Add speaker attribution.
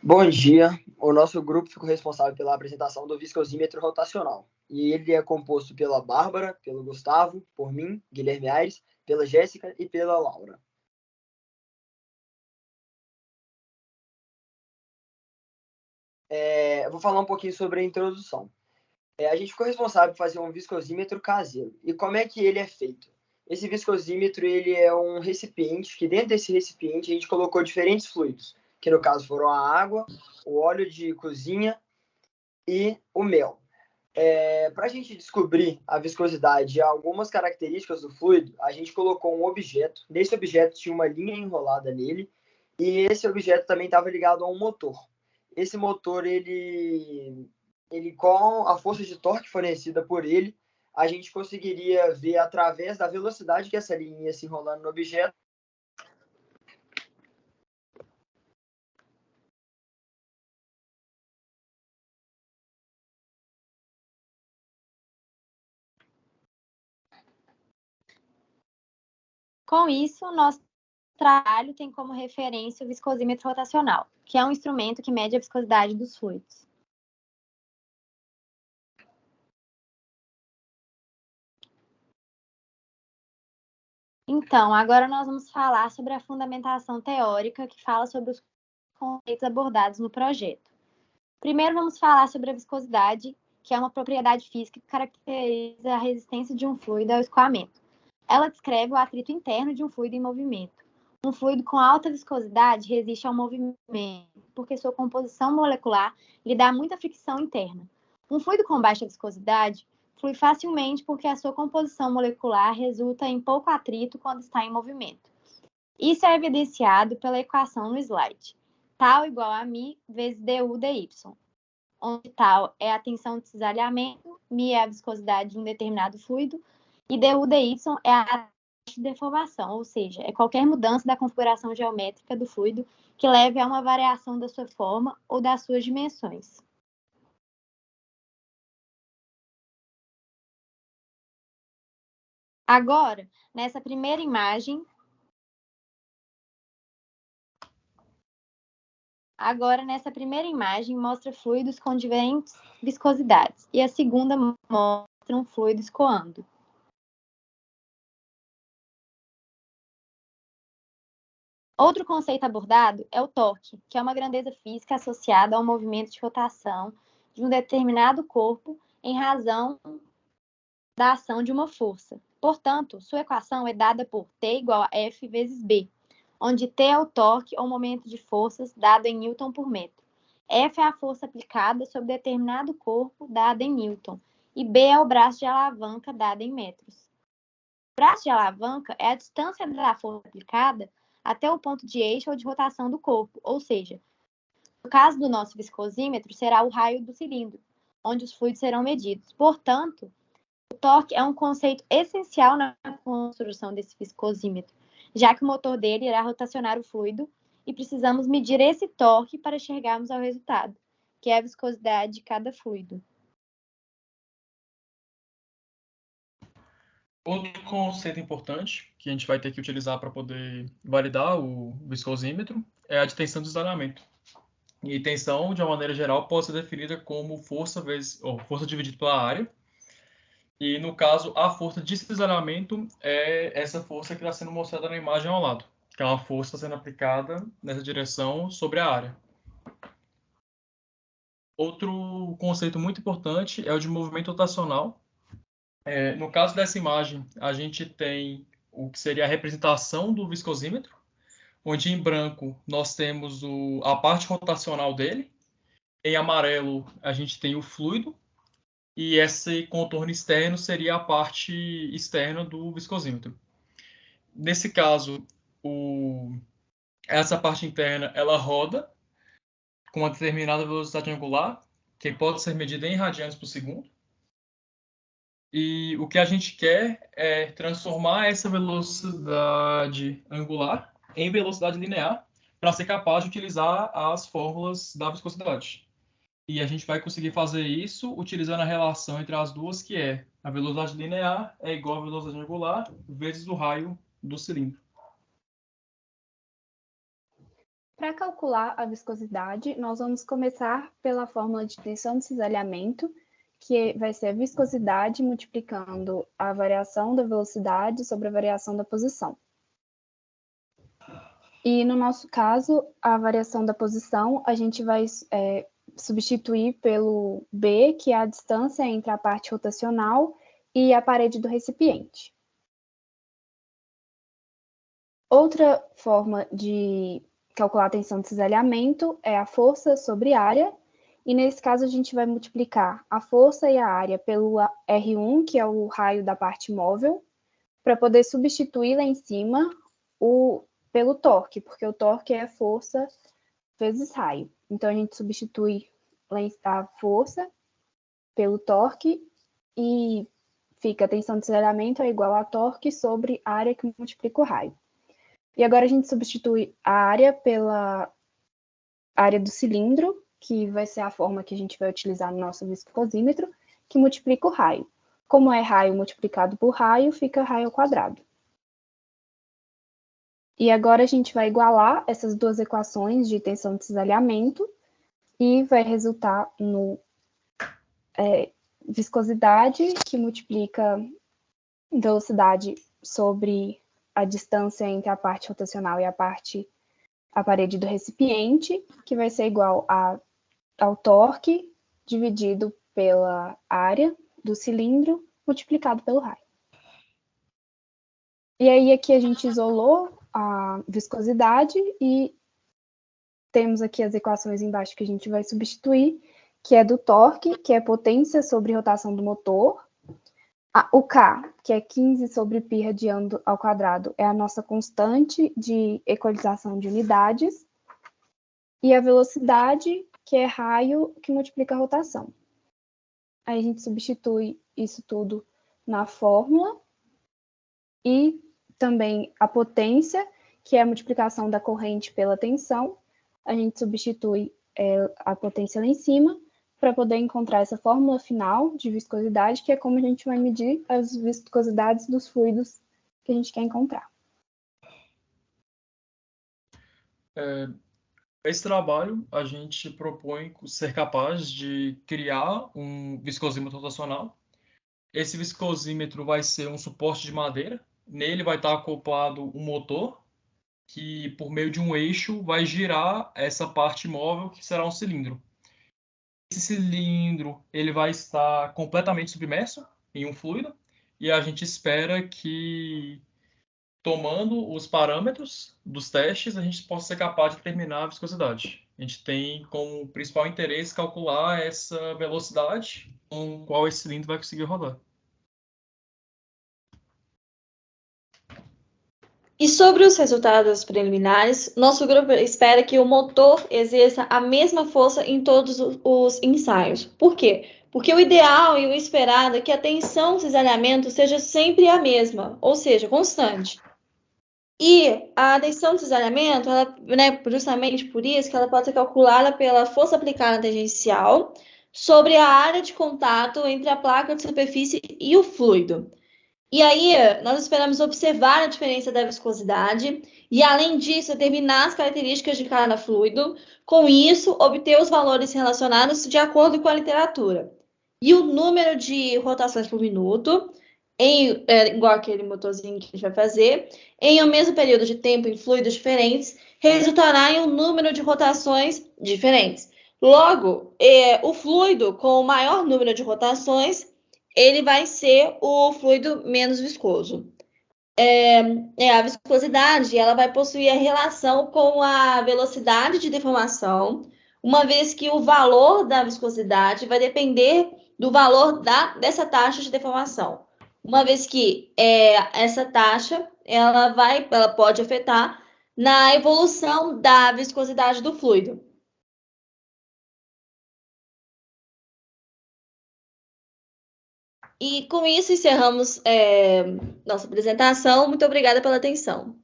Speaker 1: Bom dia. O nosso grupo ficou responsável pela apresentação do viscosímetro rotacional. E ele é composto pela Bárbara, pelo Gustavo, por mim, Guilherme Aires, pela Jéssica e pela Laura. Eu vou falar um pouquinho sobre a introdução. A gente ficou responsável por fazer um viscosímetro caseiro. E como é que ele é feito? Esse viscosímetro ele é um recipiente, que dentro desse recipiente a gente colocou diferentes fluidos, que no caso foram a água, o óleo de cozinha e o mel. Para a gente descobrir a viscosidade e algumas características do fluido, a gente colocou um objeto. Nesse objeto tinha uma linha enrolada nele e esse objeto também estava ligado a um motor. Esse motor, ele com a força de torque fornecida por ele, a gente conseguiria ver através da velocidade que essa linha ia se enrolando no objeto.
Speaker 2: Com isso, nosso trabalho tem como referência o viscosímetro rotacional, que é um instrumento que mede a viscosidade dos fluidos. Então, agora nós vamos falar sobre a fundamentação teórica que fala sobre os conceitos abordados no projeto. Primeiro, vamos falar sobre a viscosidade, que é uma propriedade física que caracteriza a resistência de um fluido ao escoamento. Ela descreve o atrito interno de um fluido em movimento. Um fluido com alta viscosidade resiste ao movimento, porque sua composição molecular lhe dá muita fricção interna. Um fluido com baixa viscosidade flui facilmente porque a sua composição molecular resulta em pouco atrito quando está em movimento. Isso é evidenciado pela equação no slide. Tal igual a μ vezes du dy, onde tal é a tensão de cisalhamento, μ é a viscosidade de um determinado fluido, e du dy é a taxa de deformação, ou seja, é qualquer mudança da configuração geométrica do fluido que leve a uma variação da sua forma ou das suas dimensões. Agora, nessa primeira imagem, mostra fluidos com diferentes viscosidades e a segunda mostra um fluido escoando. Outro conceito abordado é o torque, que é uma grandeza física associada ao movimento de rotação de um determinado corpo em razão da ação de uma força. Portanto, sua equação é dada por T igual a F vezes B, onde T é o torque ou momento de forças dado em Newton por metro. F é a força aplicada sobre determinado corpo dada em Newton, e B é o braço de alavanca dado em metros. O braço de alavanca é a distância da força aplicada até o ponto de eixo ou de rotação do corpo, ou seja, no caso do nosso viscosímetro, será o raio do cilindro, onde os fluidos serão medidos. Portanto, o torque é um conceito essencial na construção desse viscosímetro, já que o motor dele irá rotacionar o fluido e precisamos medir esse torque para chegarmos ao resultado, que é a viscosidade de cada fluido.
Speaker 3: Outro conceito importante que a gente vai ter que utilizar para poder validar o viscosímetro é a de tensão de isolamento. E tensão, de uma maneira geral, pode ser definida como força dividida pela área. E, no caso, a força de cisalhamento é essa força que está sendo mostrada na imagem ao lado, que é uma força sendo aplicada nessa direção sobre a área. Outro conceito muito importante é o de movimento rotacional. No caso dessa imagem, a gente tem o que seria a representação do viscosímetro, onde em branco nós temos a parte rotacional dele, em amarelo a gente tem o fluido, e esse contorno externo seria a parte externa do viscosímetro. Nesse caso, essa parte interna ela roda com uma determinada velocidade angular, que pode ser medida em radianes por segundo. E o que a gente quer é transformar essa velocidade angular em velocidade linear para ser capaz de utilizar as fórmulas da viscosidade. E a gente vai conseguir fazer isso utilizando a relação entre as duas, que é a velocidade linear é igual à velocidade angular vezes o raio do cilindro.
Speaker 4: Para calcular a viscosidade, nós vamos começar pela fórmula de tensão de cisalhamento, que vai ser a viscosidade multiplicando a variação da velocidade sobre a variação da posição. E no nosso caso, a variação da posição, a gente vai substituir pelo B, que é a distância entre a parte rotacional e a parede do recipiente. Outra forma de calcular a tensão de cisalhamento é a força sobre área, e nesse caso a gente vai multiplicar a força e a área pelo R1, que é o raio da parte móvel, para poder substituir lá em cima pelo torque, porque o torque é força vezes raio. Então a gente substitui a força pelo torque e fica a tensão de cisalhamento é igual a torque sobre a área que multiplica o raio. E agora a gente substitui a área pela área do cilindro, que vai ser a forma que a gente vai utilizar no nosso viscosímetro, que multiplica o raio. Como é raio multiplicado por raio, fica raio ao quadrado. E agora a gente vai igualar essas duas equações de tensão de cisalhamento e vai resultar no viscosidade, que multiplica velocidade sobre a distância entre a parte rotacional e a parede do recipiente, que vai ser igual ao torque dividido pela área do cilindro multiplicado pelo raio. E aí aqui a gente isolou a viscosidade e temos aqui as equações embaixo que a gente vai substituir, que é do torque, que é potência sobre rotação do motor. O K, que é 15 sobre π radiano ao quadrado, é a nossa constante de equalização de unidades. E a velocidade, que é raio, que multiplica a rotação. Aí a gente substitui isso tudo na fórmula. E também a potência, que é a multiplicação da corrente pela tensão. A gente substitui a potência lá em cima para poder encontrar essa fórmula final de viscosidade, que é como a gente vai medir as viscosidades dos fluidos que a gente quer encontrar.
Speaker 3: Esse trabalho, a gente propõe ser capaz de criar um viscosímetro rotacional. Esse viscosímetro vai ser um suporte de madeira. Nele vai estar acoplado um motor que, por meio de um eixo, vai girar essa parte móvel, que será um cilindro. Esse cilindro ele vai estar completamente submerso em um fluido e a gente espera que, tomando os parâmetros dos testes, a gente possa ser capaz de determinar a viscosidade. A gente tem como principal interesse calcular essa velocidade com qual esse cilindro vai conseguir rodar.
Speaker 5: E sobre os resultados preliminares, nosso grupo espera que o motor exerça a mesma força em todos os ensaios. Por quê? Porque o ideal e o esperado é que a tensão de cisalhamento seja sempre a mesma, ou seja, constante. E a tensão de cisalhamento, justamente por isso que ela pode ser calculada pela força aplicada tangencial sobre a área de contato entre a placa de superfície e o fluido. E aí, nós esperamos observar a diferença da viscosidade e, além disso, determinar as características de cada fluido. Com isso, obter os valores relacionados de acordo com a literatura. E o número de rotações por minuto, igual aquele motorzinho que a gente vai fazer, em um mesmo período de tempo em fluidos diferentes, resultará em um número de rotações diferentes. Logo, o fluido com o maior número de rotações ele vai ser o fluido menos viscoso. A viscosidade ela vai possuir a relação com a velocidade de deformação, uma vez que o valor da viscosidade vai depender do valor dessa taxa de deformação. Uma vez que essa taxa ela pode afetar na evolução da viscosidade do fluido. E com isso encerramos nossa apresentação. Muito obrigada pela atenção.